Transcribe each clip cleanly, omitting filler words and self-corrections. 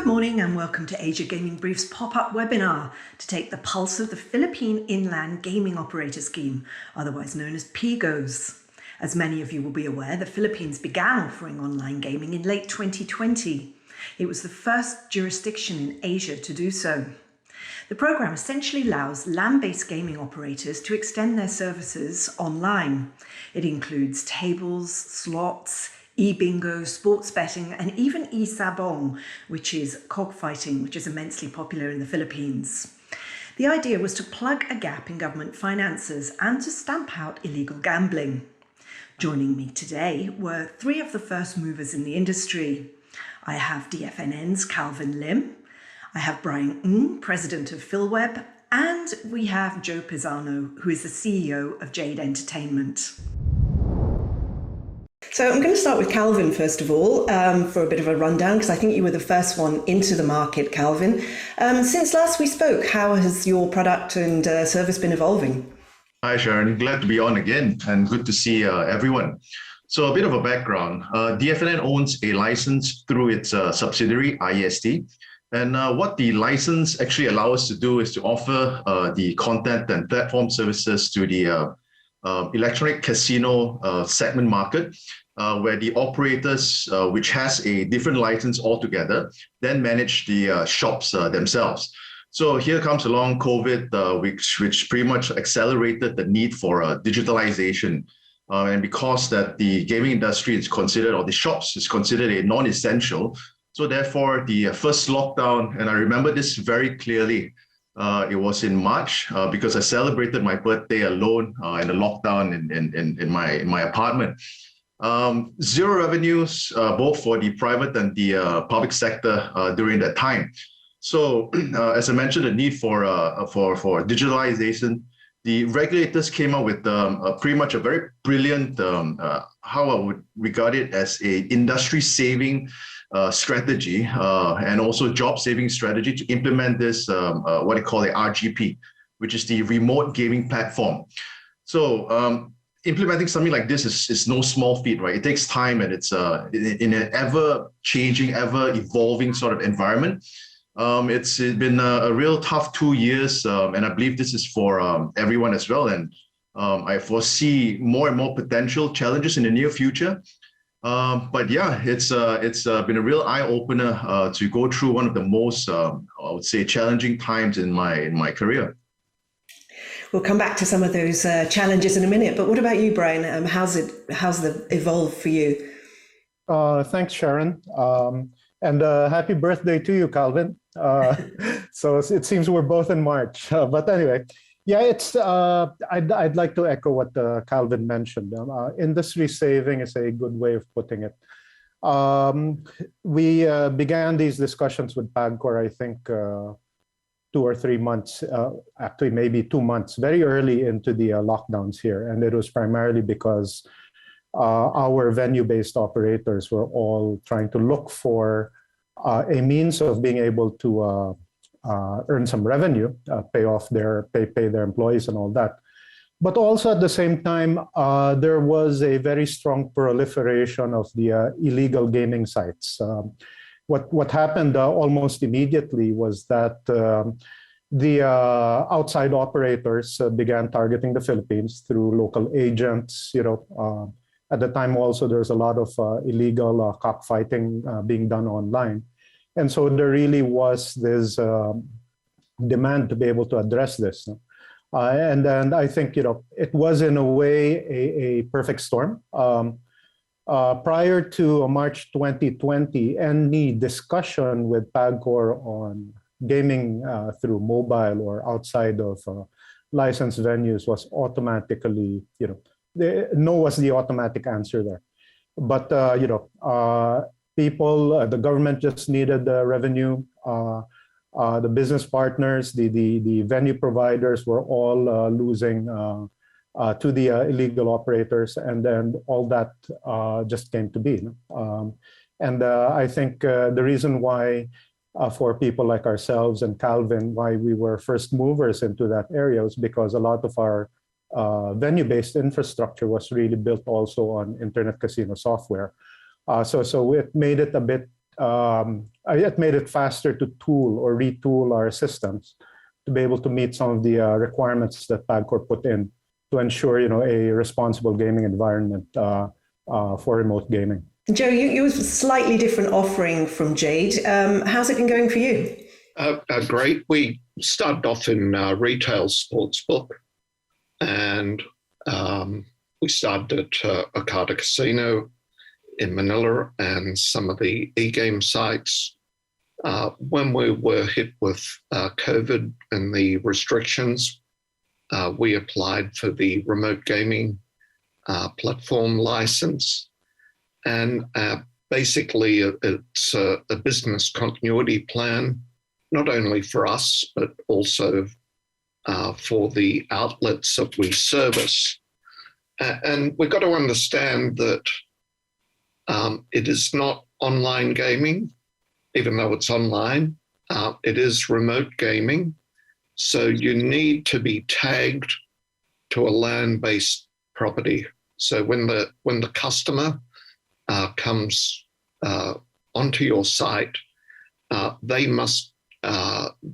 morning and welcome to Asia Gaming Brief's pop-up webinar to take the pulse of the Philippine Inland Gaming Operator Scheme, otherwise known as PIGOs. As many of you will be aware, the Philippines began offering online gaming in late 2020. It was the first jurisdiction in Asia to do so. The program essentially allows land-based gaming operators to extend their services online. It includes tables, slots, e-bingo, sports betting, and even e-sabong, which is cockfighting, which is immensely popular in the Philippines. The idea was to plug a gap in government finances and to stamp out illegal gambling. Joining me today were three of the first movers in the industry. I have DFNN's Calvin Lim, I have Brian Ng, president of PhilWeb, and we have Joe Pisano, who is the CEO of Jade Entertainment. So I'm going to start with Calvin, first of all, for a bit of a rundown, because I think you were the first one into the market, Calvin. Since last we spoke, how has your product and service been evolving? Hi, Sharon. Glad to be on again and good to see everyone. So a bit of a background. DFNN owns a license through its subsidiary, IEST. And what the license actually allows us to do is to offer the content and platform services to the electronic casino segment market, where the operators, which has a different license altogether, then manage the shops themselves. So here comes along COVID, which pretty much accelerated the need for digitalization. And because that the gaming industry is considered, or the shops is considered a non-essential, so therefore the first lockdown, and I remember this very clearly, it was in March because I celebrated my birthday alone in a lockdown in my apartment. Zero revenues, both for the private and the public sector during that time. So as I mentioned, the need for digitalization, the regulators came up with pretty much a very brilliant, how I would regard it as a industry-saving strategy and also job-saving strategy to implement this, what they call the RGP, which is the remote gaming platform. So implementing something like this is no small feat, right? It takes time, and it's in an ever-changing, ever-evolving sort of environment. It's been a real tough 2 years, and I believe this is for everyone as well. And I foresee more and more potential challenges in the near future. But yeah, it's been a real eye-opener to go through one of the most, I would say, challenging times in my career. We'll come back to some of those challenges in a minute. But what about you, Brian? How's it evolved for you? Thanks, Sharon. And happy birthday to you, Calvin. So it seems we're both in March. But anyway, yeah, it's. I'd like to echo what Calvin mentioned. Industry saving is a good way of putting it. We began these discussions with PAGCOR, I think, 2 or 3 months, actually maybe 2 months, very early into the lockdowns here. And it was primarily because our venue-based operators were all trying to look for a means of being able to earn some revenue, pay their employees and all that. But also at the same time, there was a very strong proliferation of the illegal gaming sites. What happened almost immediately was that the outside operators began targeting the Philippines through local agents. At the time also, there's a lot of illegal cockfighting being done online. And so there really was this demand to be able to address this. And then I think, it was in a way a perfect storm. Prior to March 2020, any discussion with PAGCOR on gaming through mobile or outside of licensed venues was automatically, no was the automatic answer there. But, the government just needed the revenue. The business partners, the venue providers were all losing to the illegal operators, and then all that just came to be. And I think the reason why for people like ourselves and Calvin, why we were first movers into that area was because a lot of our venue-based infrastructure was really built also on internet casino software. So it made it a bit it made it faster to tool or retool our systems to be able to meet some of the requirements that PAGCOR put in to ensure, a responsible gaming environment for remote gaming. Joe, you have a slightly different offering from Jade. How's it been going for you? Great. We started off in retail sportsbook, and we started at Okada Casino in Manila and some of the e-game sites. When we were hit with COVID and the restrictions, we applied for the remote gaming platform license. And basically, it's a business continuity plan, not only for us, but also for the outlets that we service. And we've got to understand that it is not online gaming, even though it's online. It is remote gaming. So you need to be tagged to a land-based property. So when the customer comes onto your site, they must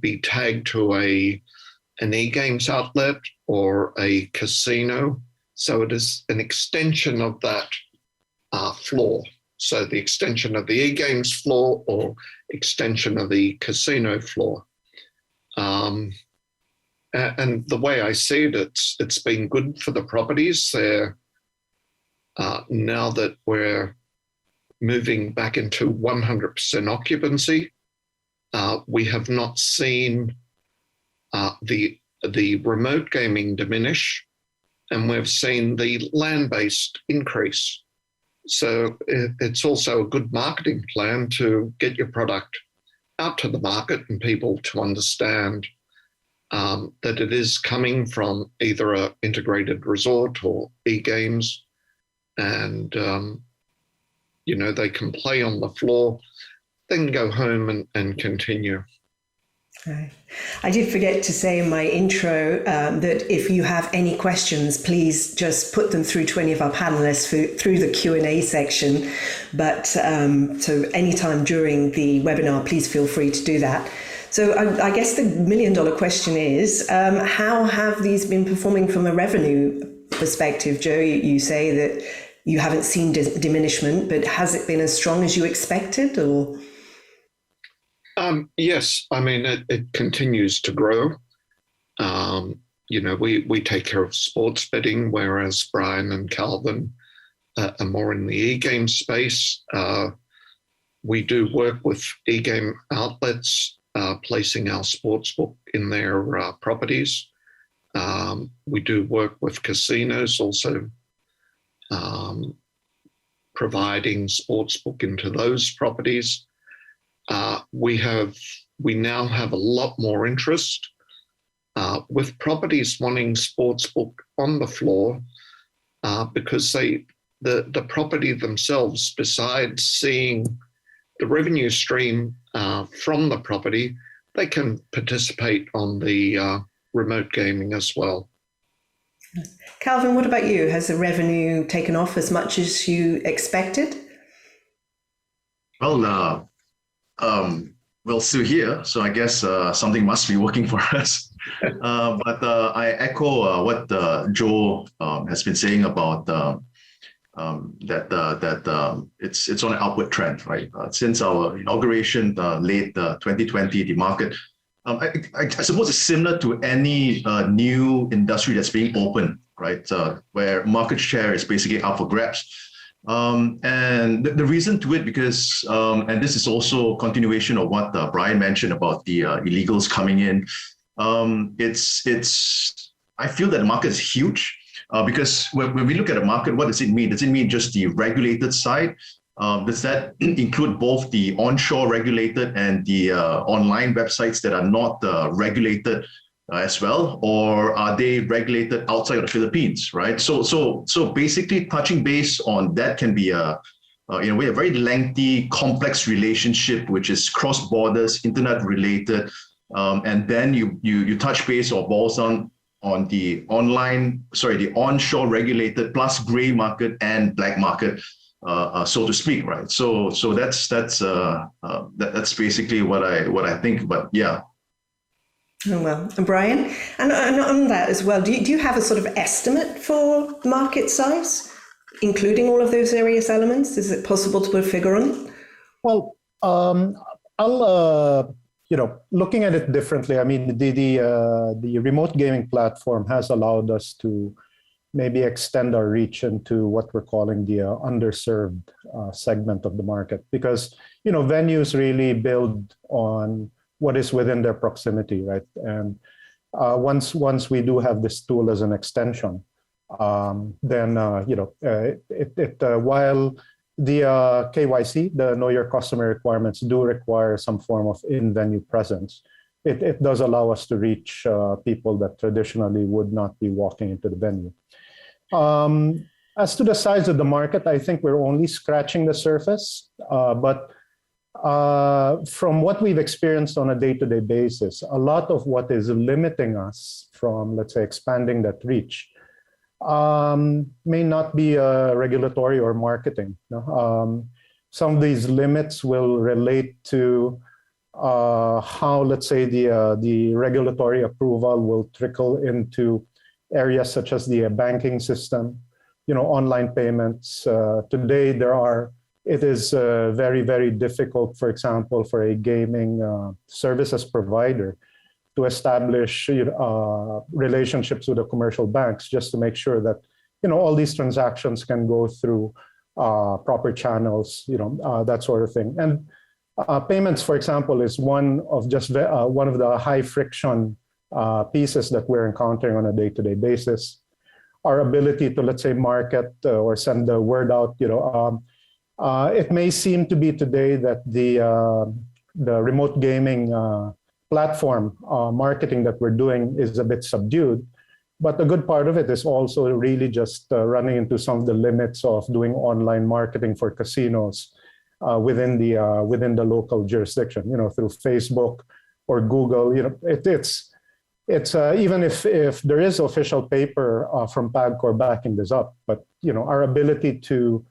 be tagged to an e-games outlet or a casino. So it is an extension of that floor. So the extension of the e-games floor or extension of the casino floor. And the way I see it, it's been good for the properties. They're now that we're moving back into 100% occupancy, we have not seen the remote gaming diminish, and we've seen the land-based increase. So it's also a good marketing plan to get your product out to the market and people to understand that it is coming from either an integrated resort or e-games, and they can play on the floor, then go home and continue. Okay. I did forget to say in my intro that if you have any questions, please just put them through to any of our panelists through the Q&A section. But so anytime during the webinar, please feel free to do that. So I guess the million-dollar question is, how have these been performing from a revenue perspective? Joe, you say that you haven't seen diminishment, but has it been as strong as you expected, or? Yes, I mean, it continues to grow. We take care of sports betting, whereas Brian and Calvin are more in the e-game space. We do work with e-game outlets, placing our sportsbook in their properties. We do work with casinos also, providing sportsbook into those properties. We now have a lot more interest with properties wanting sportsbook on the floor because the property themselves, besides seeing the revenue stream from the property, they can participate on the remote gaming as well. Calvin, what about you? Has the revenue taken off as much as you expected? Well, we're still here, so I guess something must be working for us. But I echo what Joe has been saying about that it's on an upward trend, right? Since our inauguration late 2020, the market, I suppose it's similar to any new industry that's being opened, right? Where market share is basically up for grabs. And the reason to it, because, and this is also continuation of what Brian mentioned about the illegals coming in. I feel that the market is huge because when we look at the market, what does it mean? Does it mean just the regulated side? Does that include both the onshore regulated and the online websites that are not regulated as well, or are they regulated outside of the Philippines, right? So basically, touching base on that can be a very lengthy, complex relationship, which is cross borders, internet related, and then you touch base or balls on the onshore regulated plus gray market and black market. so to speak, right? So that's basically what I think. But yeah. Oh, well, and Brian, and on that as well, do you have a sort of estimate for market size, including all of those various elements? Is it possible to put a figure on it? Well, I'll looking at it differently. I mean, the remote gaming platform has allowed us to maybe extend our reach into what we're calling the underserved segment of the market, because venues really build on what is within their proximity, right? And once we do have this tool as an extension, then while the KYC, the Know Your Customer requirements, do require some form of in-venue presence, it does allow us to reach people that traditionally would not be walking into the venue. As to the size of the market, I think we're only scratching the surface, but from what we've experienced on a day-to-day basis, a lot of what is limiting us from, let's say, expanding that reach may not be regulatory or marketing. Some of these limits will relate to how, let's say, the regulatory approval will trickle into areas such as the banking system, online payments. Today, it is very, very difficult, for example, for a gaming services provider to establish relationships with the commercial banks just to make sure that all these transactions can go through proper channels, that sort of thing. And payments, for example, is one of the high friction pieces that we're encountering on a day-to-day basis. Our ability to, let's say, market or send the word out, it may seem to be today that the remote gaming platform marketing that we're doing is a bit subdued, but a good part of it is also really just running into some of the limits of doing online marketing for casinos within the local jurisdiction, through Facebook or Google. It's even if there is official paper from PAGCOR backing this up, but our ability to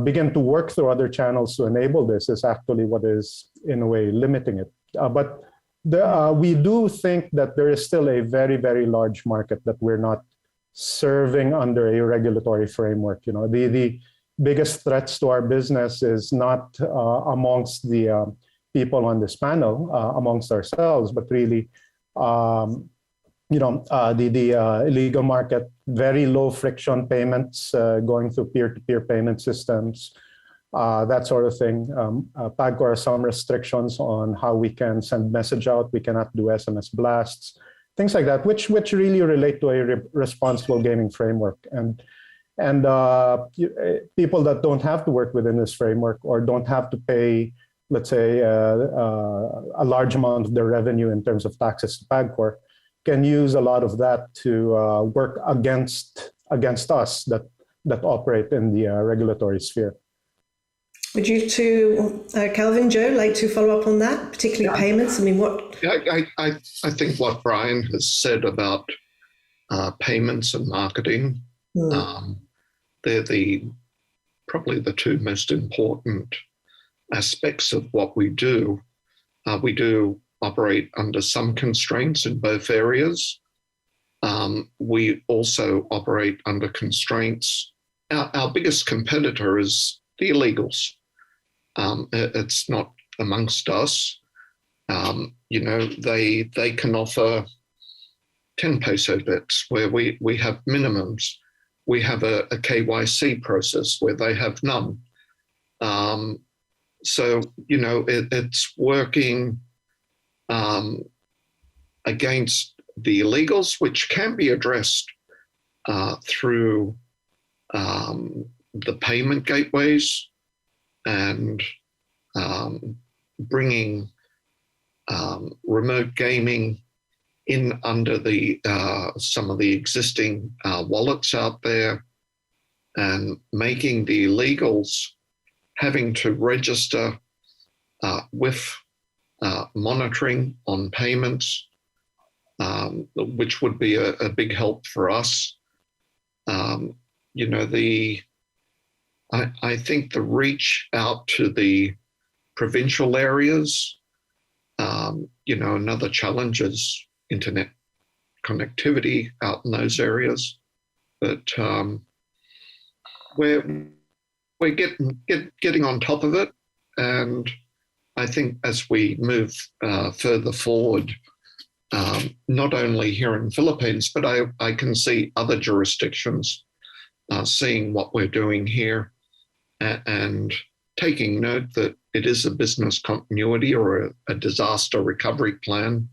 begin to work through other channels to enable this is actually what is, in a way, limiting it. But we do think that there is still a very, very large market that we're not serving under a regulatory framework. The biggest threats to our business is not amongst the people on this panel, amongst ourselves, but really the illegal market, very low friction payments going through peer-to-peer payment systems, that sort of thing. PAGCOR has some restrictions on how we can send message out. We cannot do SMS blasts, things like that, which really relate to a responsible gaming framework. And people that don't have to work within this framework or don't have to pay, let's say, a large amount of their revenue in terms of taxes to PAGCOR can use a lot of that to work against us that operate in the regulatory sphere. Would you two, Calvin, Joe, like to follow up on that, particularly payments? I mean, what? I think what Brian has said about payments and marketing, they're probably the two most important aspects of what we do. We do operate under some constraints in both areas. We also operate under constraints. Our biggest competitor is the illegals. It's not amongst us. They can offer 10 peso bits where we have minimums. We have a KYC process where they have none. So, it's working against the illegals, which can be addressed through the payment gateways and bringing remote gaming in under the some of the existing wallets out there, and making the illegals having to register with monitoring on payments, which would be a big help for us. I think the reach out to the provincial areas, another challenge is internet connectivity out in those areas. But we're getting on top of it, and I think as we move further forward, not only here in the Philippines, but I can see other jurisdictions seeing what we're doing here and taking note that it is a business continuity or a disaster recovery plan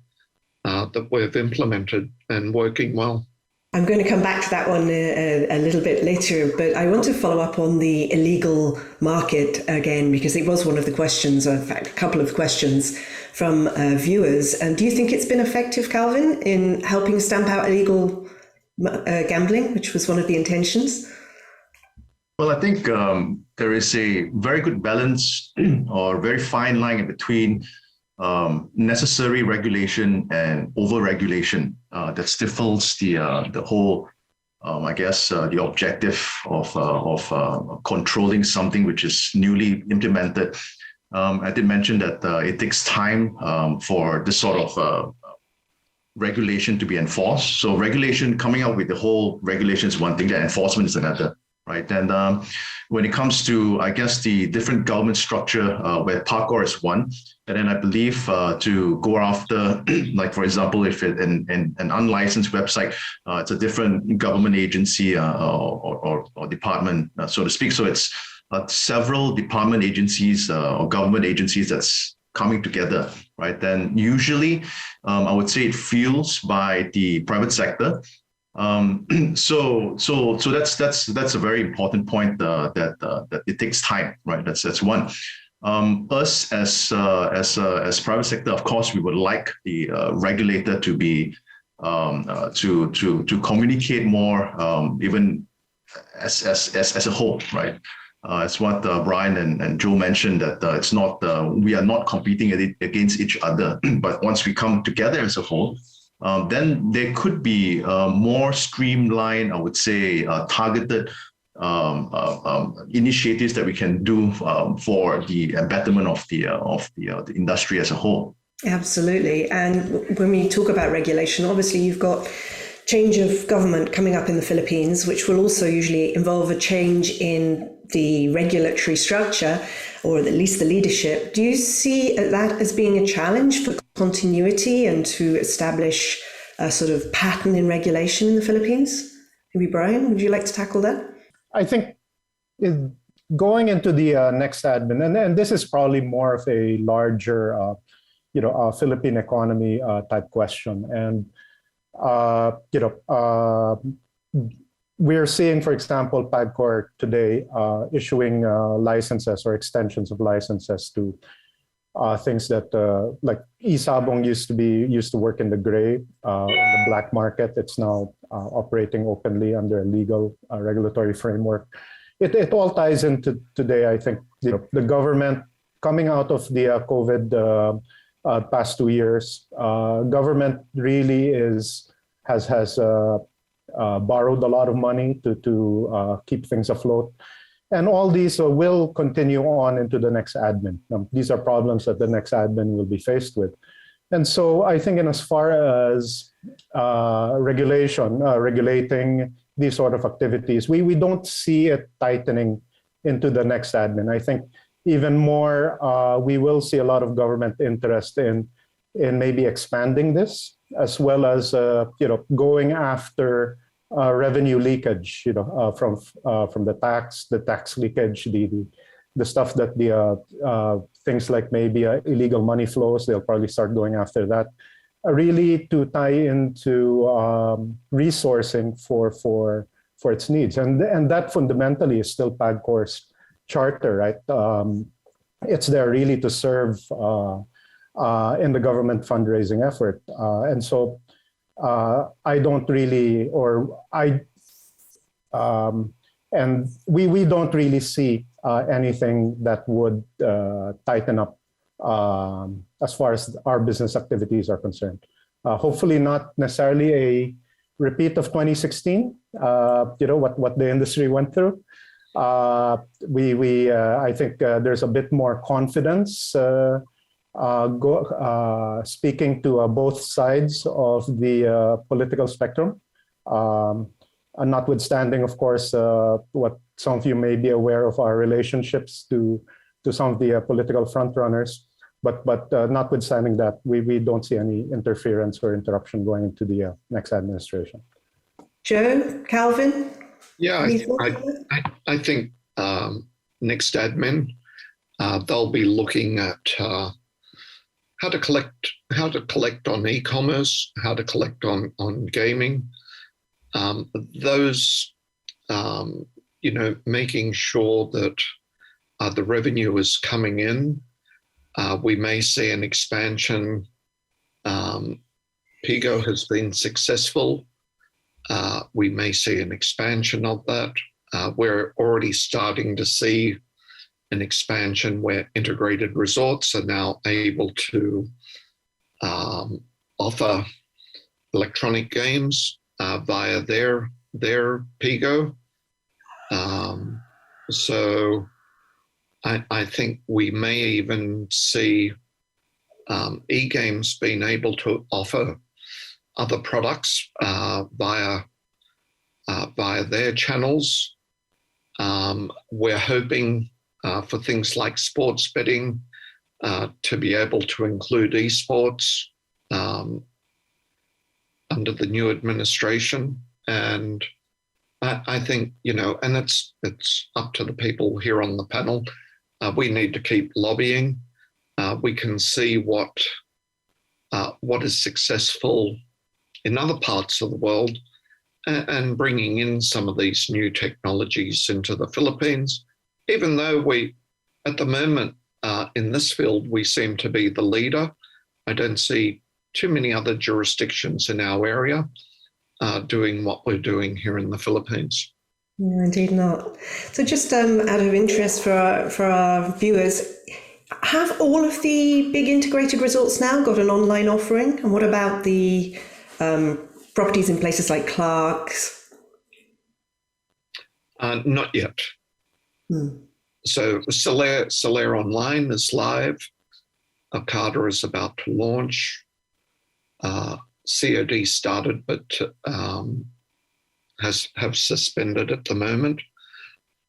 that we've implemented and working well. I'm going to come back to that one a little bit later, but I want to follow up on the illegal market again, because it was one of the questions, or in fact, a couple of questions from viewers. And do you think it's been effective, Calvin, in helping stamp out illegal gambling, which was one of the intentions? Well, I think there is a very good balance or very fine line in between necessary regulation and over-regulation that stifles the whole, the objective of controlling something which is newly implemented. I did mention that it takes time for this sort of regulation to be enforced. So regulation, coming out with the whole regulation is one thing, the enforcement is another. Right. And when it comes to, I guess, the different government structure where PAGO is one, and then I believe to go after, like, for example, if an unlicensed website, it's a different government agency or department, so to speak. So it's several department agencies or government agencies that's coming together, right? Then usually, I would say it fuels by the private sector. So that's a very important point that it takes time, right? That's one. Us as private sector, of course, we would like the regulator to be to communicate more, even as a whole, right? It's what Brian and Joe mentioned, that it's not we are not competing against each other, but once we come together as a whole. Then there could be more streamlined, I would say, targeted initiatives that we can do for the betterment of the industry as a whole. Absolutely. And when we talk about regulation, obviously you've got change of government coming up in the Philippines, which will also usually involve a change in the regulatory structure, or at least the leadership. Do you see that as being a challenge for continuity and to establish a sort of pattern in regulation in the Philippines? Maybe Brian, would you like to tackle that? I think going into the next admin, and this is probably more of a larger, Philippine economy type question. And, we're seeing, for example, PAGCOR today issuing licenses or extensions of licenses to things that like eSabong used to work in the gray, in the black market. It's now operating openly under a legal regulatory framework. It all ties into today. I think the government coming out of the COVID past 2 years, government really has borrowed a lot of money to keep things afloat. And all these will continue on into the next admin. These are problems that the next admin will be faced with. And so I think in as far as regulating these sort of activities, we don't see it tightening into the next admin. I think even more, we will see a lot of government interest in maybe expanding this, as well as going after revenue leakage, from the tax leakage, the stuff that the things like maybe illegal money flows. They'll probably start going after that, really to tie into resourcing for its needs, and that fundamentally is still PAGCOR's charter, right? It's there really to serve in the government fundraising effort, and so. I don't really, and we don't really see anything that would tighten up as far as our business activities are concerned. Hopefully not necessarily a repeat of 2016, what the industry went through, I think there's a bit more confidence speaking to both sides of the political spectrum. And notwithstanding, of course, what some of you may be aware of our relationships to some of the political frontrunners, but notwithstanding that, we don't see any interference or interruption going into the next administration. Joe, Calvin? Yeah, I think next admin, they'll be looking at how to collect on e-commerce, how to collect on gaming. Making sure that the revenue is coming in. We may see an expansion. PIGO has been successful. We may see an expansion of that. We're already starting to see an expansion where integrated resorts are now able to offer electronic games via their PIGO. So I think we may even see e-games being able to offer other products via their channels. We're hoping for things like sports betting to be able to include esports under the new administration. And I think, and it's up to the people here on the panel. We need to keep lobbying. We can see what is successful in other parts of the world and bringing in some of these new technologies into the Philippines, even though we, at the moment, in this field, we seem to be the leader. I don't see too many other jurisdictions in our area doing what we're doing here in the Philippines. No, indeed not. So just out of interest for our viewers, have all of the big integrated resorts now got an online offering? And what about the properties in places like Clark's? Not yet. So Solaire Online is live. Arcada is about to launch. COD started, but have suspended at the moment.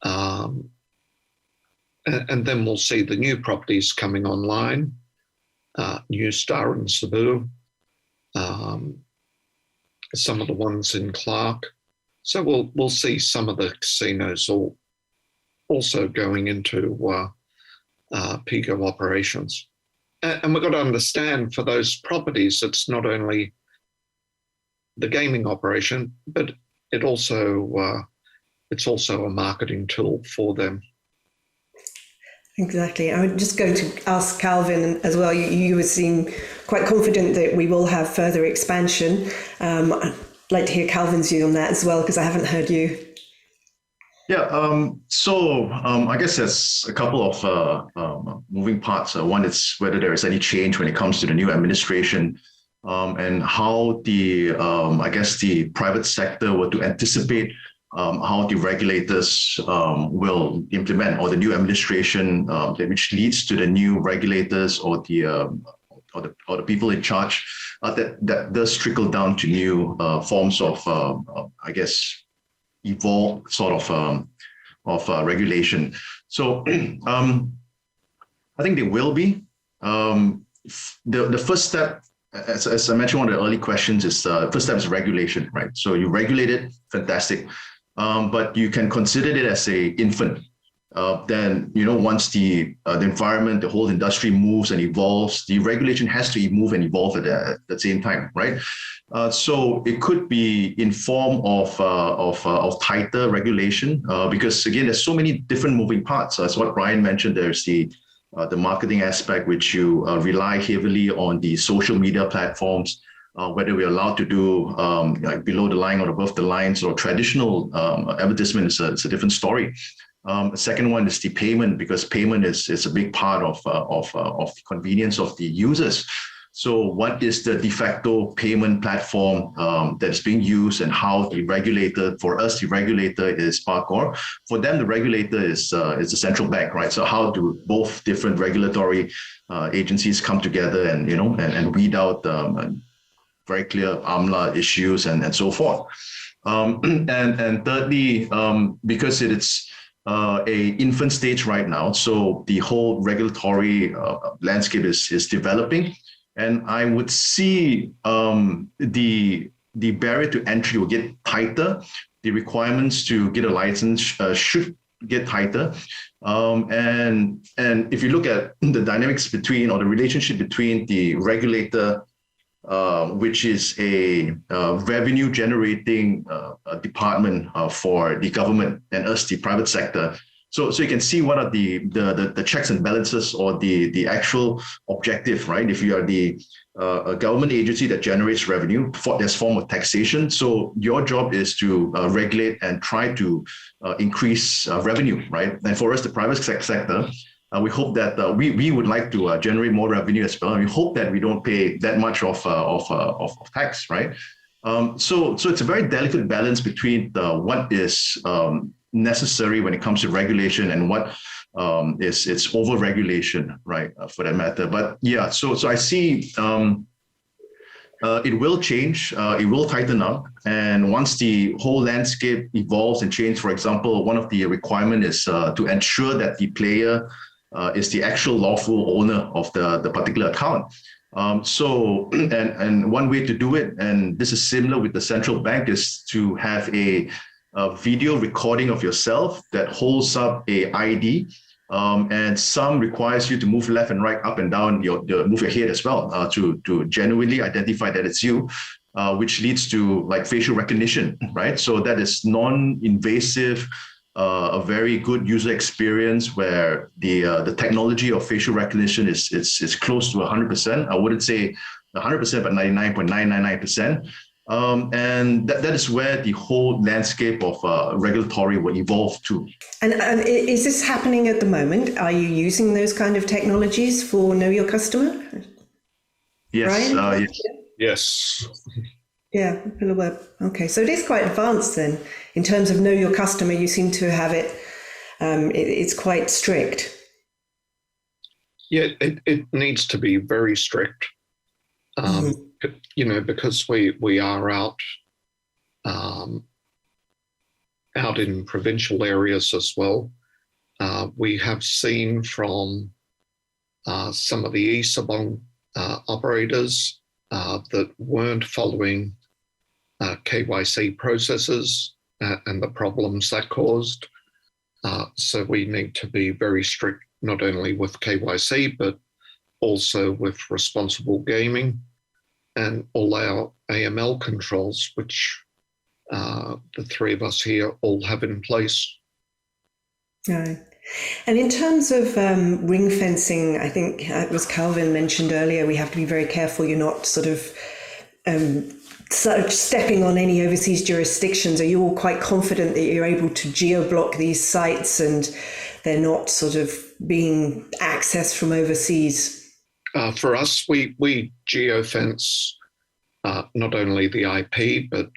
And then we'll see the new properties coming online. New Star in Cebu, some of the ones in Clark. So we'll see some of the casinos also going into PIGO operations. And we've got to understand, for those properties, it's not only the gaming operation, but it's also a marketing tool for them. Exactly. I'm just going to ask Calvin as well. You seem quite confident that we will have further expansion. I'd like to hear Calvin's view on that as well, because I haven't heard you. Yeah, I guess there's a couple of moving parts. One is whether there is any change when it comes to the new administration, and how the private sector were to anticipate how the regulators will implement, or the new administration, which leads to the new regulators or the people in charge, that does trickle down to new forms of, evolved sort of regulation. So I think there will be. The first step, as I mentioned, one of the early questions is first step is regulation, right? So you regulate it, fantastic. But you can consider it as a infant. Then, once the environment, the whole industry moves and evolves, the regulation has to move and evolve at the same time, right? So it could be in form of tighter regulation, because again, there's so many different moving parts. As what Brian mentioned, there's the marketing aspect, which you rely heavily on the social media platforms. Whether we're allowed to do below the line or above the lines or traditional advertisement is a different story. The second one is the payment, because payment is a big part of the convenience of the users. So what is the de facto payment platform that's being used, and how the regulator, for us, the regulator is PAGO. For them, the regulator is the central bank, right? So how do both different regulatory agencies come together and, and weed out very clear AMLA issues and so forth. And thirdly, because it's a infant stage right now, so the whole regulatory landscape is developing. And I would see the barrier to entry will get tighter. The requirements to get a license should get tighter. And if you look at the dynamics between, or the relationship between the regulator, which is a revenue generating department for the government, and us, the private sector. So you can see what are the checks and balances, or the actual objective, right? If you are a government agency that generates revenue, there's form of taxation. So your job is to regulate and try to increase revenue, right? And for us, the private sector, we hope that we would like to generate more revenue as well. And we hope that we don't pay that much of tax, right? So it's a very delicate balance between what is necessary when it comes to regulation and what it's over-regulation, right, for that matter. But yeah, so I see it will change, it will tighten up. And once the whole landscape evolves and changes, for example, one of the requirements is to ensure that the player is the actual lawful owner of the particular account. And one way to do it, and this is similar with the central bank, is to have a video recording of yourself that holds up a ID, and some requires you to move left and right, up and down, move your head as well, to genuinely identify that it's you, which leads to like facial recognition, right? So that is non-invasive, a very good user experience where the technology of facial recognition is close to 100%. I wouldn't say 100%, but 99.999%. And that is where the whole landscape of regulatory will evolve to. And is this happening at the moment? Are you using those kind of technologies for Know Your Customer? Yes. Brian? Yes. Yeah, PhilWeb. Okay, so it is quite advanced then. In terms of Know Your Customer, you seem to have it, it's quite strict. Yeah, it needs to be very strict. Because we are out in provincial areas as well. We have seen from some of the eSabong operators that weren't following KYC processes and the problems that caused. So we need to be very strict, not only with KYC, but also with responsible gaming and all our AML controls, which the three of us here all have in place. Right. And in terms of ring fencing, I think it was Calvin mentioned earlier, we have to be very careful you're not sort of stepping on any overseas jurisdictions. Are you all quite confident that you're able to geo-block these sites and they're not sort of being accessed from overseas? For us, we geofence not only the IP, but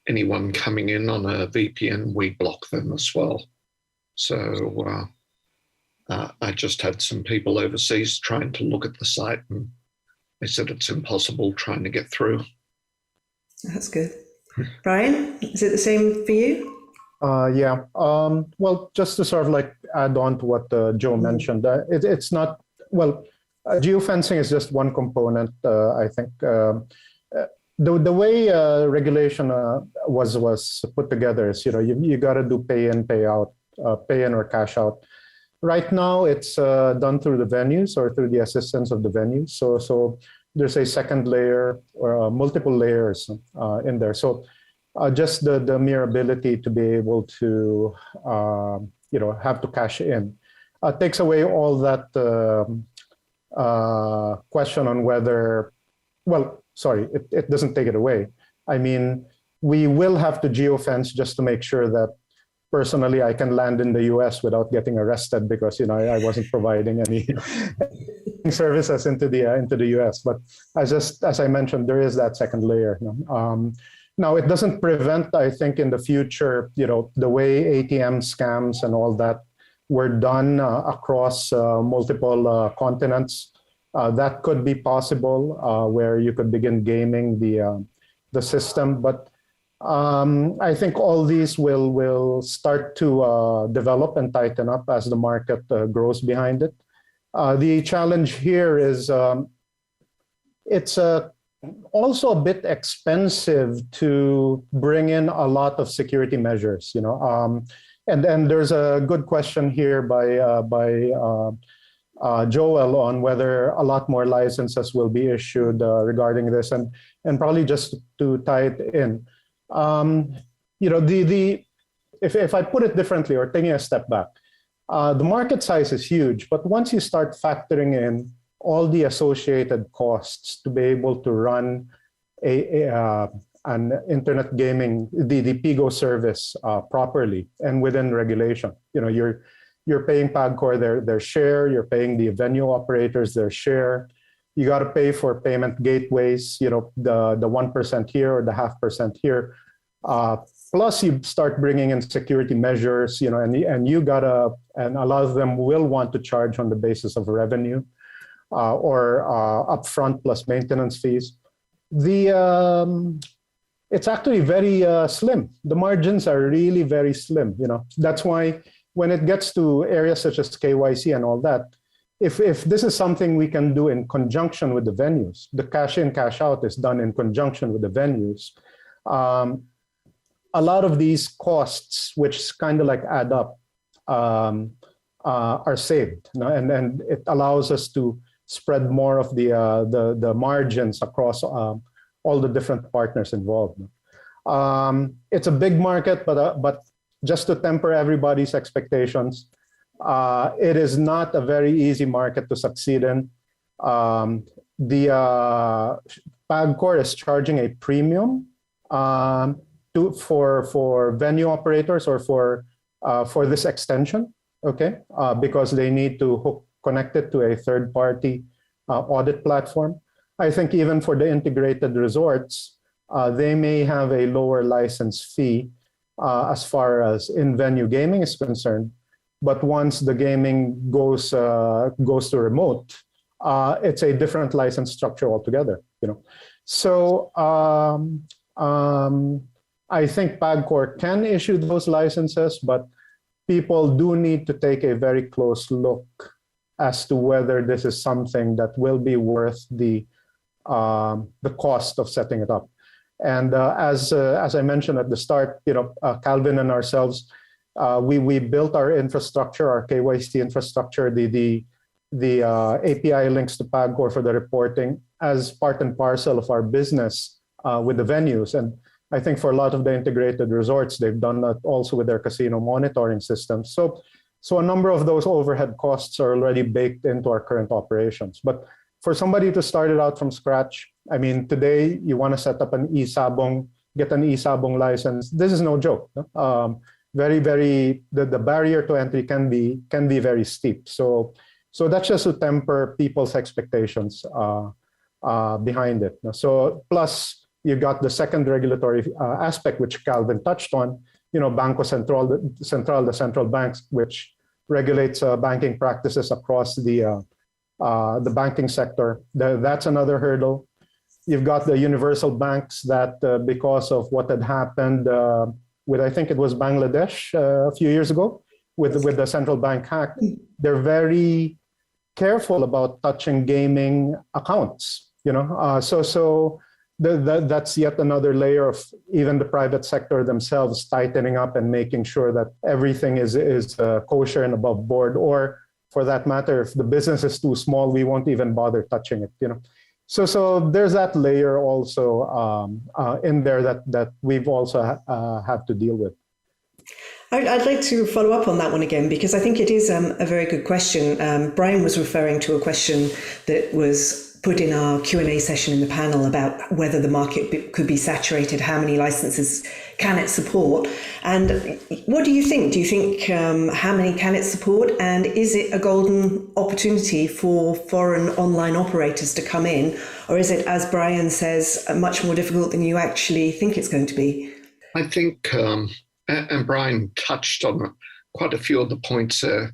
anyone coming in on a VPN, we block them as well. So I just had some people overseas trying to look at the site, and they said it's impossible trying to get through. That's good. Brian, is it the same for you? Yeah. Well, just to sort of like add on to what Joe mentioned, it's not, well, geofencing is just one component, I think. The way regulation was put together is, you got to do pay in, pay out, pay in or cash out. Right now, it's done through the venues or through the assistance of the venues. So there's a second layer or multiple layers in there. So just the mere ability to be able to, have to cash in takes away all that question on whether, well, sorry, it doesn't take it away. I mean, we will have to geofence just to make sure that personally I can land in the US without getting arrested because, I wasn't providing any services into the US. But as I mentioned, there is that second layer. Now, it doesn't prevent, I think, in the future, the way ATM scams and all that were done across multiple continents. That could be possible, where you could begin gaming the system. But I think all these will start to develop and tighten up as the market grows behind it. The challenge here is it's also a bit expensive to bring in a lot of security measures, and then there's a good question here by Joel on whether a lot more licenses will be issued regarding this, and probably just to tie it in, if I put it differently or taking a step back, the market size is huge, but once you start factoring in all the associated costs to be able to run an internet gaming, the PIGO service properly and within regulation, you're paying PAGCOR their share, you're paying the venue operators their share, you got to pay for payment gateways, the 1% here or the 0.5% here. Plus, you start bringing in security measures, and you gotta, and a lot of them will want to charge on the basis of revenue or upfront plus maintenance fees. It's actually very slim. The margins are really very slim. That's why when it gets to areas such as KYC and all that, if this is something we can do in conjunction with the venues, the cash in, cash out is done in conjunction with the venues. A lot of these costs, which kind of like add up, are saved, and it allows us to spread more of the margins across all the different partners involved. It's a big market, but just to temper everybody's expectations, it is not a very easy market to succeed in. The PAGCOR is charging a premium for venue operators or for this extension, okay? Because they need to connect it to a third-party audit platform. I think even for the integrated resorts, they may have a lower license fee as far as in-venue gaming is concerned. But once the gaming goes to remote, it's a different license structure altogether. So I think PAGCOR can issue those licenses, but people do need to take a very close look as to whether this is something that will be worth the cost of setting it up. And as I mentioned at the start, Calvin and ourselves, we built our infrastructure, our KYC infrastructure, the API links to PAGCOR for the reporting as part and parcel of our business with the venues. And I think for a lot of the integrated resorts, they've done that also with their casino monitoring systems. So a number of those overhead costs are already baked into our current operations. But for somebody to start it out from scratch, I mean, today you want to set up an e-sabong, get an e-sabong license. This is no joke. Very, very, the barrier to entry can be very steep. So that's just to temper people's expectations behind it. So plus you got the second regulatory aspect, which Calvin touched on, Banco Central, the central banks, which regulates banking practices across the banking sector. That's another hurdle. You've got the universal banks that because of what had happened with, I think it was Bangladesh a few years ago with the central bank hack, they're very careful about touching gaming accounts, so that's yet another layer of even the private sector themselves tightening up and making sure that everything is kosher and above board, or for that matter, if the business is too small, we won't even bother touching it, So there's that layer also in there that we've also have to deal with. I'd like to follow up on that one again, because I think it is a very good question. Brian was referring to a question that was put in our Q&A session in the panel about whether the market could be saturated, how many licenses can it support, and what do you think? Do you think how many can it support, and is it a golden opportunity for foreign online operators to come in, or is it, as Brian says, much more difficult than you actually think it's going to be? I think, and Brian touched on quite a few of the points there.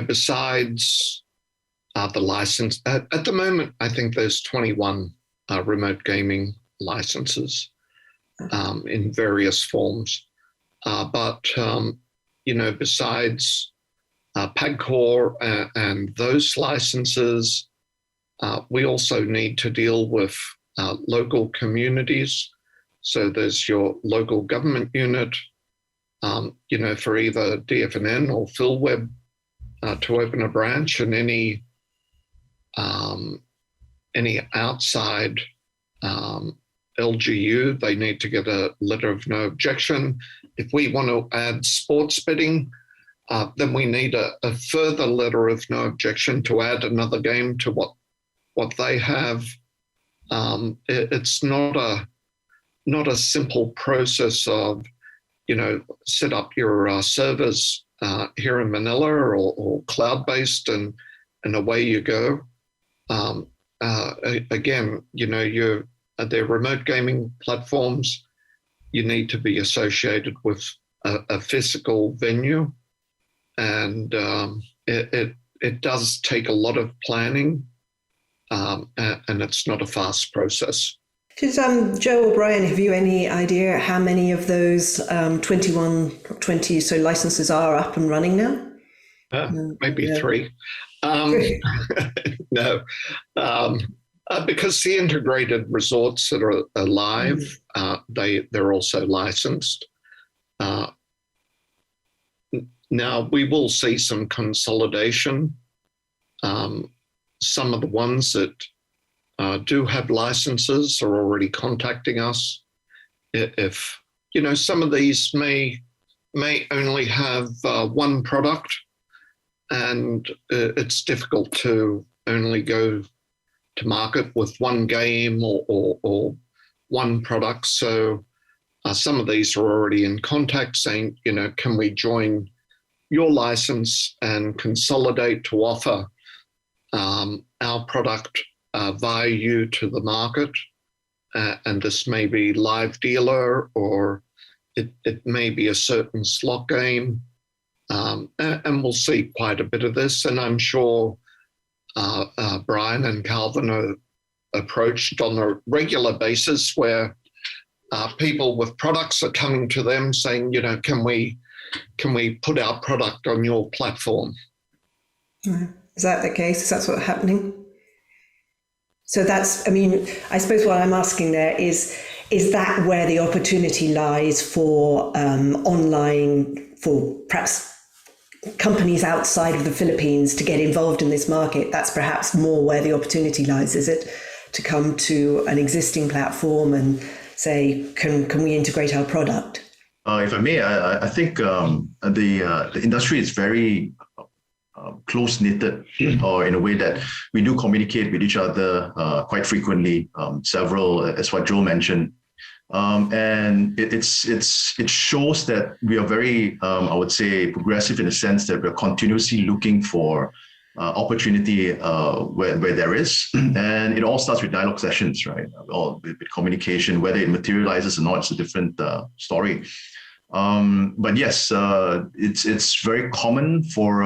Besides the license, at the moment, I think there's 21 remote gaming licenses in various forms. But besides PAGCOR and those licenses, we also need to deal with local communities. So there's your local government unit, for either DFNN or PhilWeb to open a branch, and any outside LGU, they need to get a letter of no objection. If we want to add sports betting, then we need a further letter of no objection to add another game to what they have. It's not a simple process of, set up your servers here in Manila or cloud-based and away you go. Again, they're remote gaming platforms. You need to be associated with a physical venue, and it does take a lot of planning, and it's not a fast process. Joe or Brian, have you any idea how many of those 20 so licenses are up and running now? Maybe 3. No, because the integrated resorts that are live, they're also licensed. Now we will see some consolidation. Some of the ones that do have licenses are already contacting us. If some of these may only have one product, and it's difficult to only go to market with one game or one product. So some of these are already in contact saying, can we join your license and consolidate to offer our product via you to the market? And this may be live dealer, or it may be a certain slot game. And we'll see quite a bit of this. And I'm sure Brian and Calvin are approached on a regular basis where people with products are coming to them saying, can we put our product on your platform? Is that the case? Is that what's happening? So I suppose what I'm asking there is that where the opportunity lies for online, for perhaps companies outside of the Philippines to get involved in this market? That's perhaps more where the opportunity lies, is it? To come to an existing platform and say, can we integrate our product? If I may, I think the industry is very close-knitted, or in a way that we do communicate with each other quite frequently, several, as what Joe mentioned. And it shows that we are very, I would say, progressive in the sense that we're continuously looking for opportunity where there is. And it all starts with dialogue sessions, right? Or with communication, whether it materializes or not, it's a different story. But yes, it's very common for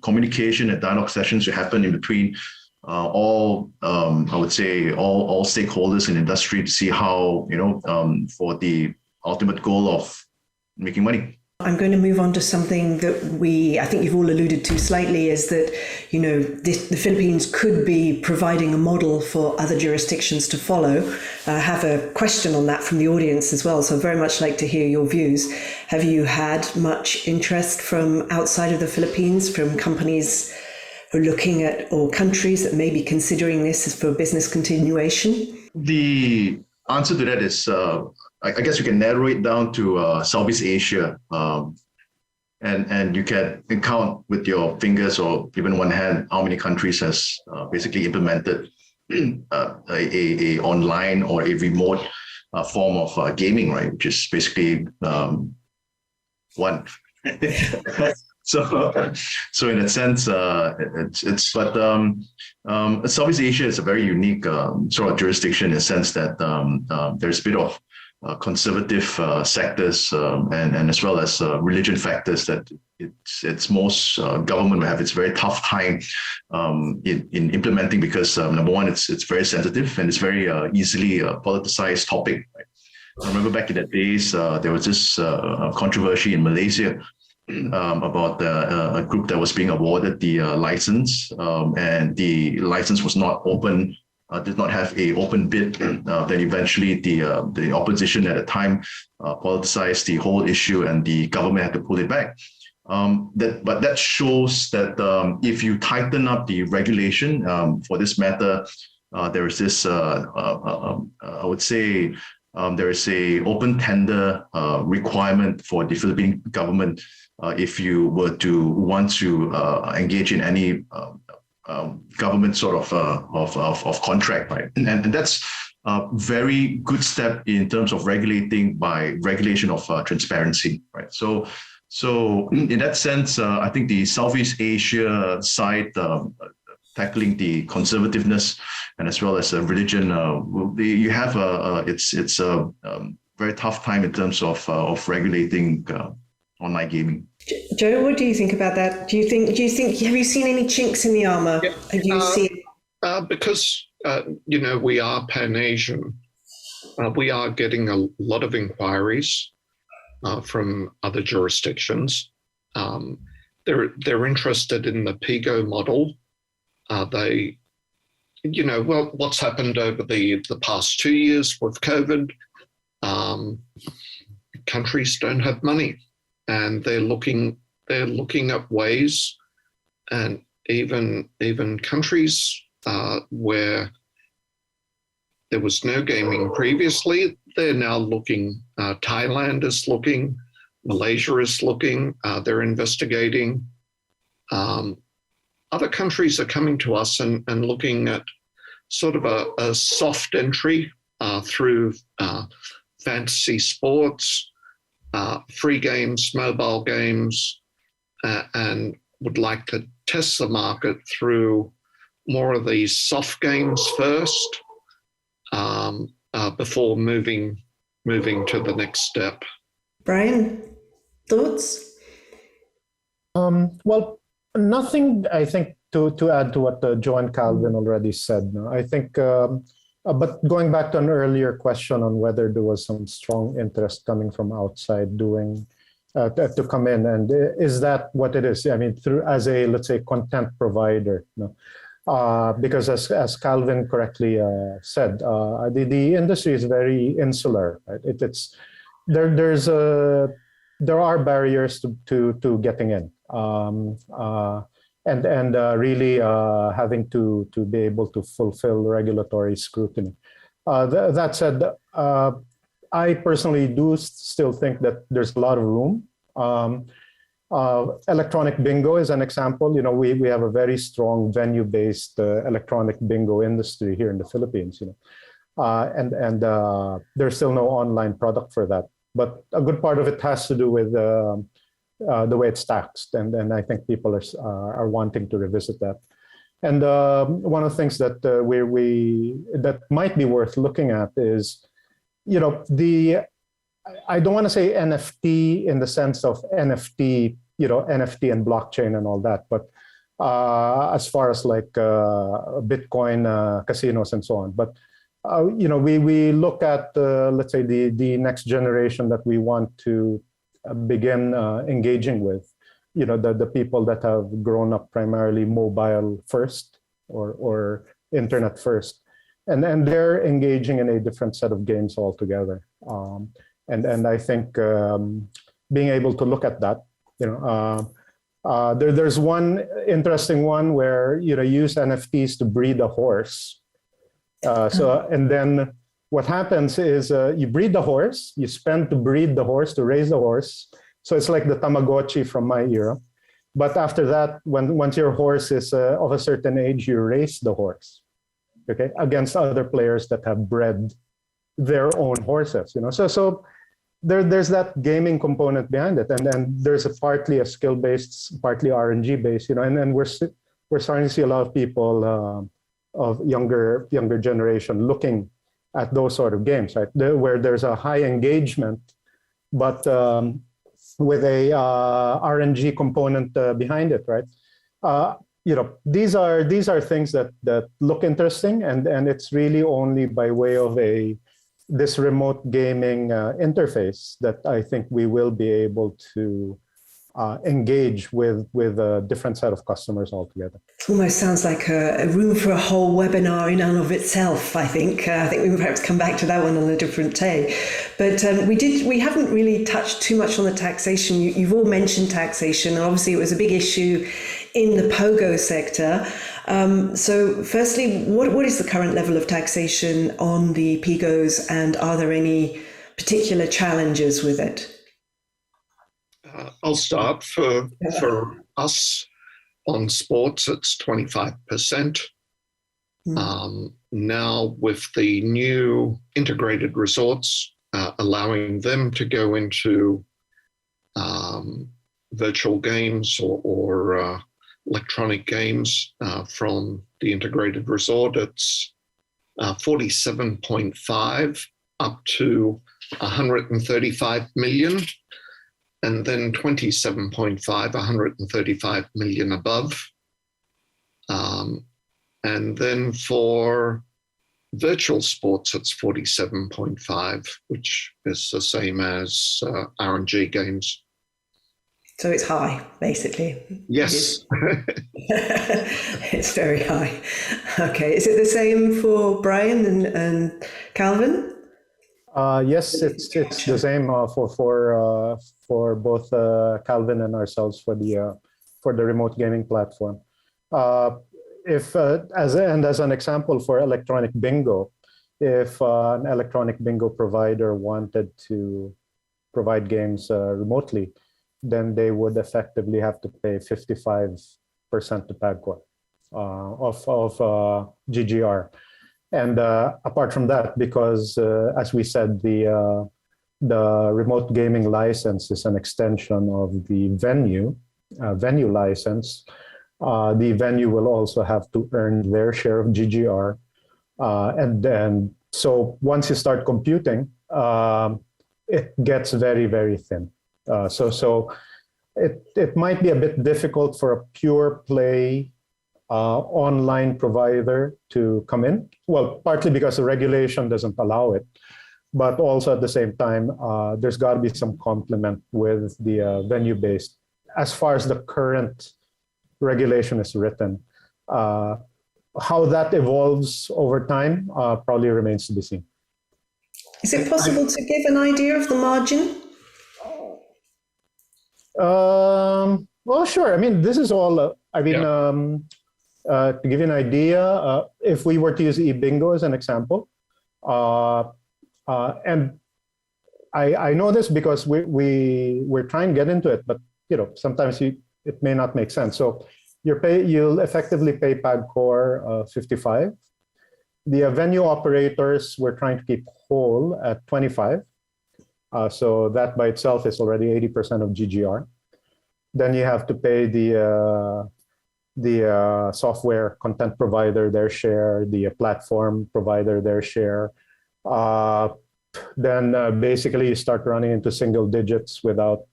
communication and dialogue sessions to happen in between all I would say all stakeholders in industry to see how, for the ultimate goal of making money. I'm going to move on to something that I think you've all alluded to slightly, is that, the Philippines could be providing a model for other jurisdictions to follow. I have a question on that from the audience as well, so I'd very much like to hear your views. Have you had much interest from outside of the Philippines, from companies who are looking at, or countries that may be considering this as for business continuation? The answer to that is, I guess you can narrow it down to Southeast Asia. and you can count with your fingers or even one hand how many countries has basically implemented a online or a remote form of gaming, right? Which is basically one. So in a sense, Southeast Asia is a very unique sort of jurisdiction in the sense that there's a bit of conservative sectors and as well as religion factors that it's most government will have its very tough time in implementing because number one, it's very sensitive and it's very easily politicized topic. Right? I remember back in the days, there was this controversy in Malaysia about a group that was being awarded the license, and the license was not open, did not have a open bid. Then eventually the opposition at the time politicized the whole issue, and the government had to pull it back. But that shows that if you tighten up the regulation for this matter, there is this I would say. There is a open tender requirement for the Philippine government if you were to want to engage in any government sort of contract, right? And that's a very good step in terms of regulating by regulation of transparency, right? So in that sense, I think the Southeast Asia side tackling the conservativeness and as well as religion, you have it's a very tough time in terms of regulating online gaming. Joe, what do you think about that? Do you think have you seen any chinks in the armor? Yeah. Have you seen? Because we are Pan-Asian, we are getting a lot of inquiries from other jurisdictions. They're interested in the PIGO model. What's happened over the past 2 years with COVID, countries don't have money, and they're looking at ways, and even countries where there was no gaming previously, they're now looking. Thailand is looking, Malaysia is looking, they're investigating. Other countries are coming to us and looking at sort of a soft entry through fantasy sports, free games, mobile games, and would like to test the market through more of these soft games first before moving to the next step. Brian, thoughts? Well, nothing, I think, to add to what Joe and Calvin already said. No? I think, but going back to an earlier question on whether there was some strong interest coming from outside to come in, and is that what it is? I mean, as a, let's say, content provider, no? Because as Calvin correctly said, the industry is very insular. Right? There are barriers to getting in. And really having to be able to fulfill regulatory scrutiny. That said, I personally do still think that there's a lot of room. Electronic bingo is an example. We have a very strong venue-based electronic bingo industry here in the Philippines. And there's still no online product for that. But a good part of it has to do with the way it's taxed, and I think people are wanting to revisit that. And one of the things that that might be worth looking at is, I don't want to say NFT in the sense of NFT, NFT and blockchain and all that, but as far as like Bitcoin casinos and so on. But we look at let's say the next generation that we want to begin engaging with, the people that have grown up primarily mobile first or internet first, and they're engaging in a different set of games altogether. And I think being able to look at that, there's one interesting one where use NFTs to breed a horse. And then what happens is you breed the horse, you spend to breed the horse, to raise the horse, So it's like the Tamagotchi from my era. But after that, once your horse is of a certain age, you race the horse, okay, against other players that have bred their own horses. So there's that gaming component behind it, and there's partly a skill-based, partly RNG based. And we're starting to see a lot of people of younger generation looking at those sort of games, right? Where there's a high engagement, but with a RNG component behind it, right? These are things that look interesting, and it's really only by way of this remote gaming interface that I think we will be able to engage with a different set of customers altogether. It almost sounds like a room for a whole webinar in and of itself, I think. I think we can perhaps come back to that one on a different day. But we haven't really touched too much on the taxation. You've all mentioned taxation. Obviously, it was a big issue in the POGO sector. So firstly, what is the current level of taxation on the PIGOs, and are there any particular challenges with it? I'll start. For us on sports, it's 25%. Now with the new integrated resorts, allowing them to go into virtual games or electronic games from the integrated resort, it's 47.5 up to 135 million. And then 27.5, 135 million above. And then for virtual sports, it's 47.5, which is the same as RNG games. So it's high, basically. Yes. It's very high. Okay. Is it the same for Brian and Calvin? Yes, it's the same for both Calvin and ourselves for the remote gaming platform. As an example for electronic bingo, if an electronic bingo provider wanted to provide games remotely, then they would effectively have to pay 55% to PAGCOR of GGR. And apart from that, because as we said, the remote gaming license is an extension of the venue license. The venue will also have to earn their share of GGR. And then, so once you start computing, it gets very, very thin. So it might be a bit difficult for a pure play online provider to come in. Well, partly because the regulation doesn't allow it, but also at the same time, there's got to be some complement with the venue-based. As far as the current regulation is written, how that evolves over time probably remains to be seen. Is it possible to give an idea of the margin? Well, sure. I mean, this is all, to give you an idea, if we were to use eBingo as an example, and I know this because we're trying to get into it, but sometimes it may not make sense. So you'll effectively pay PAGCOR 55. The venue operators we're trying to keep whole at 25. So that by itself is already 80% of GGR. Then you have to pay the software content provider their share, the platform provider their share. Then basically you start running into single digits without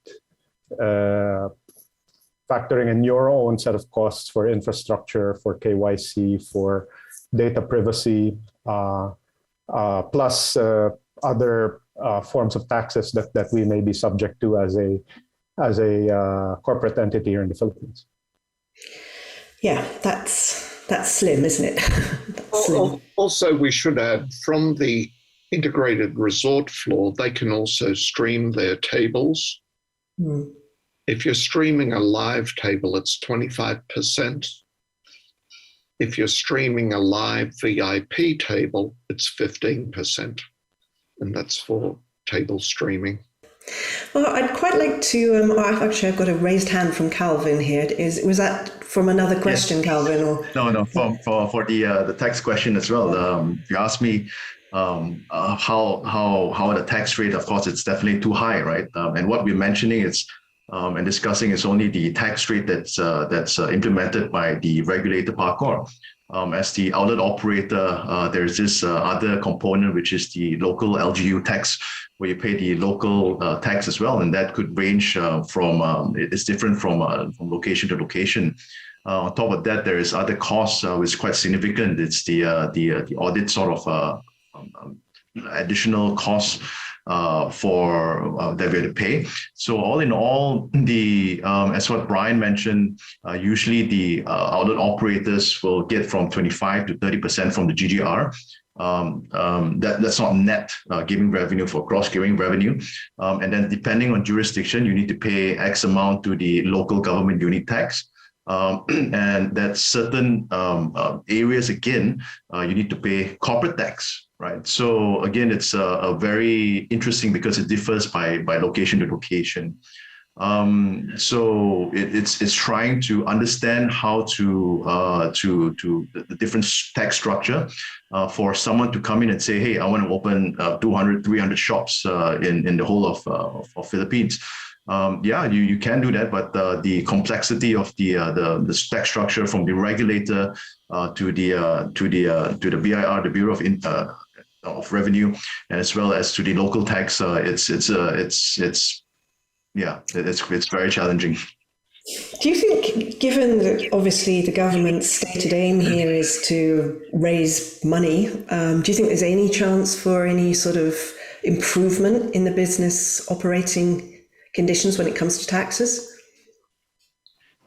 factoring in your own set of costs for infrastructure, for KYC, for data privacy, plus other forms of taxes that we may be subject to as a corporate entity here in the Philippines. Yeah, that's slim, isn't it? That's slim. Also, we should add, from the integrated resort floor, they can also stream their tables. Mm. If you're streaming a live table, it's 25%. If you're streaming a live VIP table, it's 15%. And that's for table streaming. Well, I'd quite like to. I've got a raised hand from Calvin here. Was that from another question, Yes. Calvin? Or No, for the tax question as well. If you ask me, how the tax rate, of course, it's definitely too high, right? And what we're mentioning is and discussing is only the tax rate that's implemented by the regulator PAGO. As the outlet operator, there's this other component, which is the local LGU tax, where you pay the local tax as well, and that could range from it's different from location to location. On top of that, there is other costs which is quite significant. It's the audit sort of additional costs for that we have to pay. So all in all, the as what Brian mentioned, usually the outlet operators will get from 25 to 30% from the GGR. That's not net gaming revenue for gross gaming revenue. And then depending on jurisdiction, you need to pay X amount to the local government unit tax. And that certain areas, again, you need to pay corporate tax, right? So again, it's a very interesting because it differs by location to location. So it's trying to understand how to the different tax structure for someone to come in and say, hey, I want to open 200, 300 shops in the whole of Philippines. Yeah, you can do that, but the complexity of the tax structure from the regulator to the BIR, the Bureau of Revenue, and as well as to the local tax, it's very challenging. do you think, given that obviously the government's stated aim here is to raise money, do you think there's any chance for any sort of improvement in the business operating conditions when it comes to taxes?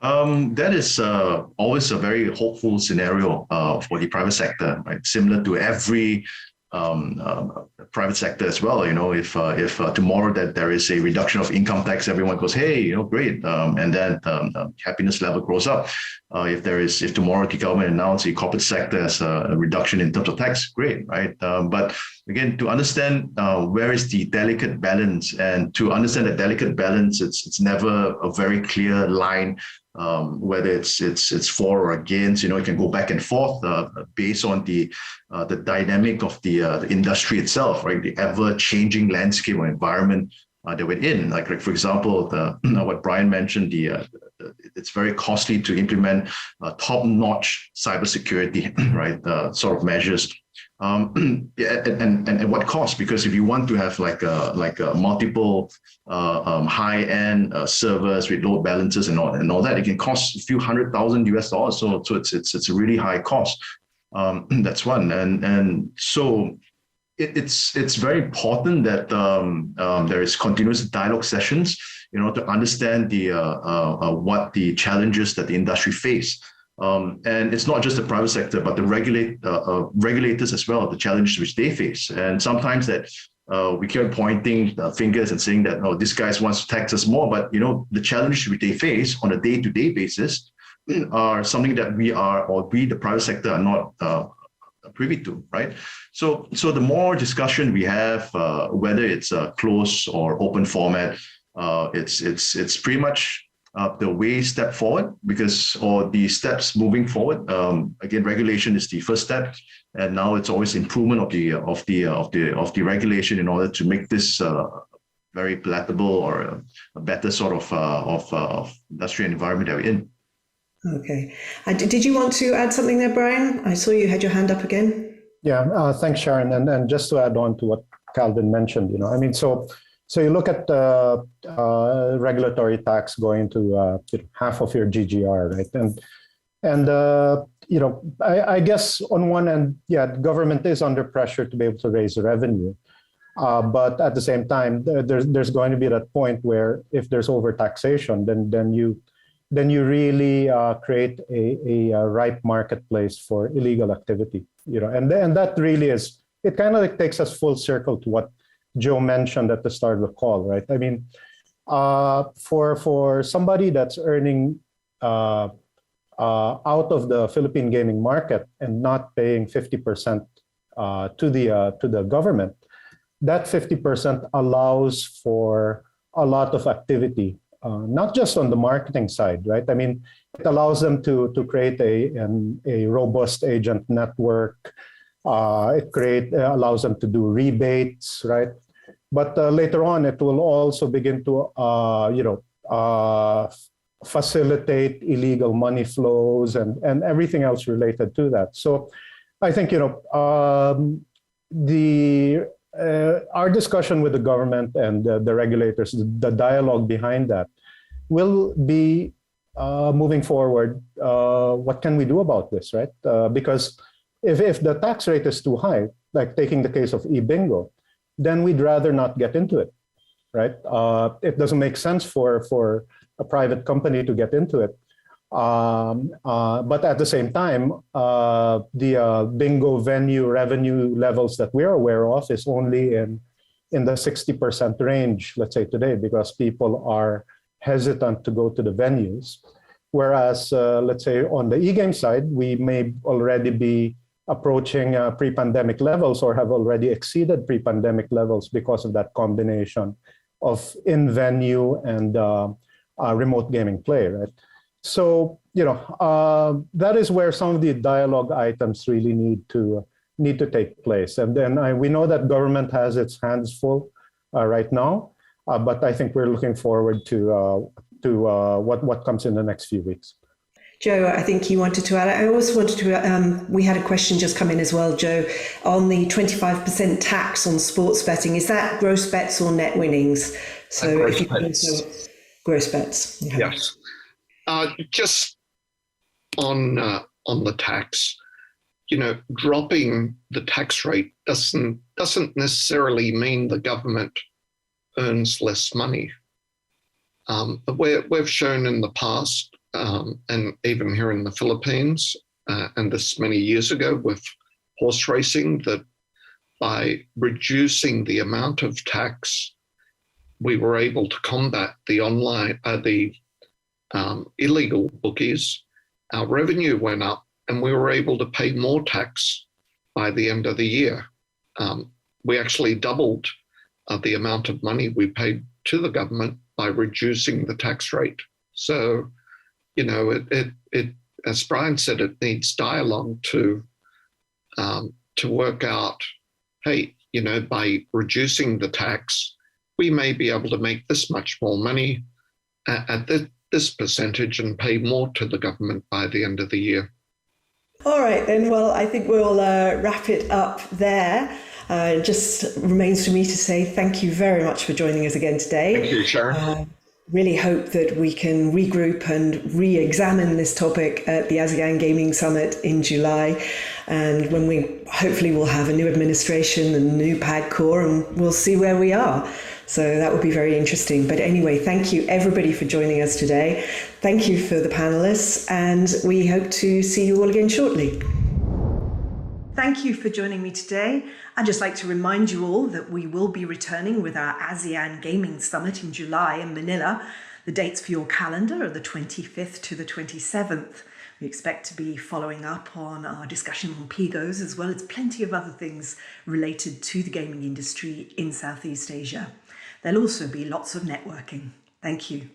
That is always a very hopeful scenario for the private sector, right? Similar to every private sector as well. You know, if tomorrow that there is a reduction of income tax, everyone goes, hey, you know, great, and then happiness level grows up. If tomorrow the government announces the corporate sector as a reduction in terms of tax, great, right? But again, to understand where is the delicate balance, and to understand the delicate balance, it's never a very clear line. Whether it's for or against, you know, it can go back and forth based on the dynamic of the industry itself, right? The ever-changing landscape or environment that we're in. Like for example, what Brian mentioned, it's very costly to implement top-notch cybersecurity, right? Sort of measures. And what cost? Because if you want to have like a multiple high-end servers with load balancers and all that, it can cost a few $100,000 US. So it's a really high cost. That's one, and so it's very important that there is continuous dialogue sessions, you know, to understand what the challenges that the industry face. And it's not just the private sector, but the regulators as well, the challenges which they face. And sometimes that we keep pointing fingers and saying that, oh, this guy wants to tax us more, but you know, the challenges which they face on a day-to-day basis are something that we, the private sector, are not privy to, right? So the more discussion we have, whether it's a closed or open format, it's pretty much the way step forward, or the steps moving forward. Again, regulation is the first step, and now it's always improvement of the regulation in order to make this very palatable or a better sort of industrial environment that we're in. Okay. Did you want to add something there, Brian? I saw you had your hand up again. Yeah, thanks, Sharon. And just to add on to what Calvin mentioned, you know, I mean, so you look at the regulatory tax going to half of your GGR, right? And you know, I guess on one end, yeah, the government is under pressure to be able to raise revenue, but at the same time, there's going to be that point where if there's overtaxation, then you really create a ripe marketplace for illegal activity, you know, and that really is, it kind of like takes us full circle to what Joe mentioned at the start of the call, right? I mean, for somebody that's earning out of the Philippine gaming market and not paying 50% to the government, that 50% allows for a lot of activity, not just on the marketing side, right? I mean, it allows them to create a robust agent network. It allows them to do rebates, right? But later on, it will also begin to, facilitate illegal money flows and everything else related to that. So I think, our discussion with the government and the regulators, the dialogue behind that will be moving forward. What can we do about this, right? Because if the tax rate is too high, like taking the case of e-bingo, then we'd rather not get into it, right? It doesn't make sense for a private company to get into it. But at the same time, the bingo venue revenue levels that we're aware of is only in the 60% range, let's say today, because people are hesitant to go to the venues. Whereas, let's say on the e-game side, we may already be approaching pre-pandemic levels or have already exceeded pre-pandemic levels because of that combination of in-venue and remote gaming play, right? So, that is where some of the dialogue items really need to take place. And then we know that government has its hands full right now, but I think we're looking forward to what comes in the next few weeks. Joe, I think you wanted to add. I also wanted to, we had a question just come in as well, Joe, on the 25% tax on sports betting. Is that gross bets or net winnings? So if you could also, gross bets. Yeah. Yes. Just on the tax, dropping the tax rate doesn't necessarily mean the government earns less money. We've shown in the past, and even here in the Philippines, and this many years ago with horse racing, that by reducing the amount of tax, we were able to combat the illegal bookies. Our revenue went up and we were able to pay more tax by the end of the year. We actually doubled the amount of money we paid to the government by reducing the tax rate. So, it as Brian said, it needs dialogue to work out, hey, by reducing the tax, we may be able to make this much more money at this percentage and pay more to the government by the end of the year. All right, then. Well, I think we'll wrap it up there. It just remains for me to say thank you very much for joining us again today. Thank you, Sharon. Really hope that we can regroup and re-examine this topic at the ASEAN Gaming Summit in July. And when we hopefully will have a new administration and new PAGCOR, and we'll see where we are. So that would be very interesting. But anyway, thank you everybody for joining us today. Thank you for the panelists, and we hope to see you all again shortly. Thank you for joining me today. I'd just like to remind you all that we will be returning with our ASEAN Gaming Summit in July in Manila. The dates for your calendar are the 25th to the 27th. We expect to be following up on our discussion on PIGOs, as well as plenty of other things related to the gaming industry in Southeast Asia. There'll also be lots of networking. Thank you.